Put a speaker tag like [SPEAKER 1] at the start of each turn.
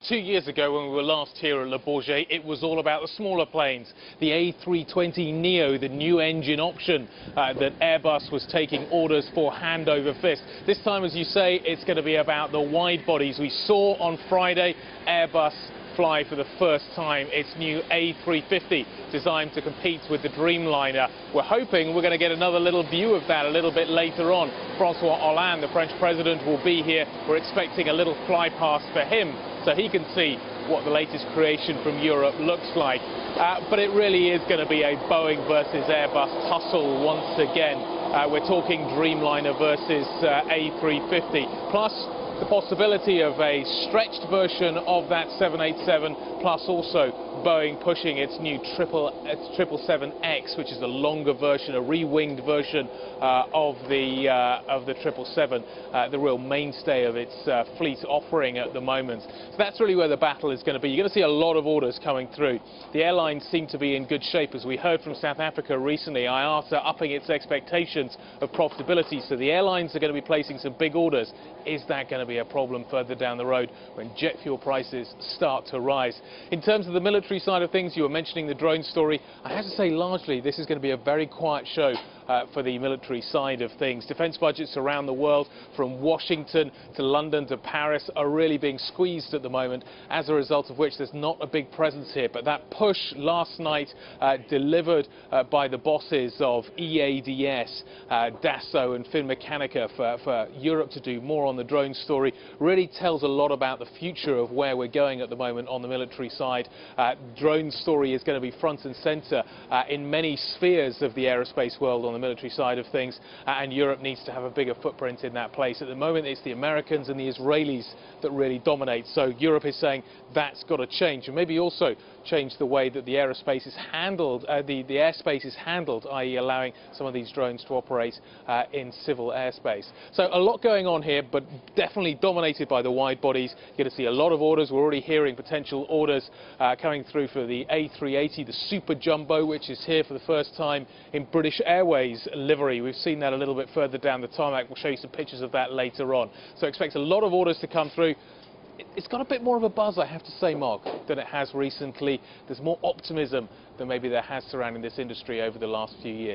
[SPEAKER 1] 2 years ago, when we were last here at Le Bourget, it was all about the smaller planes. The A320neo, the new engine option that Airbus was taking orders for hand over fist. This time, as you say, it's going to be about the wide bodies. We saw on Friday Airbus fly for the first time its new A350, designed to compete with the Dreamliner. We're hoping we're going to get another little view of that a little bit later on. Francois Hollande, the French president, will be here. We're expecting a little fly past for him so he can see what the latest creation from Europe looks like. But it really is going to be a Boeing versus Airbus tussle once again. We're talking Dreamliner versus A350, plus the possibility of a stretched version of that 787, plus also Boeing pushing its new 777X, which is a longer version, a re-winged version of the 777, the real mainstay of its fleet offering at the moment. So that's really where the battle is going to be. You're going to see a lot of orders coming through. The airlines seem to be in good shape. As we heard from South Africa recently, IATA upping its expectations of profitability. So the airlines are going to be placing some big orders. Is that going to be a problem further down the road when jet fuel prices start to rise? In terms of the military side of things, you were mentioning the drone story. I have to say, largely, this is going to be a very quiet show for the military side of things. Defence budgets around the world, from Washington to London to Paris, are really being squeezed at the moment, as a result of which there's not a big presence here. But that push last night, delivered by the bosses of EADS, Dassault and Finmeccanica, for Europe to do more on the drone story, really tells a lot about the future of where we're going at the moment on the military side. Drone story is going to be front and centre in many spheres of the aerospace world on the military side of things, and Europe needs to have a bigger footprint in that place. At the moment, it's the Americans and the Israelis that really dominate. So Europe is saying that's got to change, and maybe also change the way that the aerospace is handled, the airspace is handled, i.e. allowing some of these drones to operate in civil airspace. So a lot going on here, but definitely dominated by the wide bodies. You're going to see a lot of orders. We're already hearing potential orders coming through for the A380, the Super Jumbo, which is here for the first time in British Airways livery. We've seen that a little bit further down the tarmac. We'll show you some pictures of that later on. So expect a lot of orders to come through. It's got a bit more of a buzz, I have to say, Mark, than it has recently. There's more optimism than maybe there has surrounding this industry over the last few years.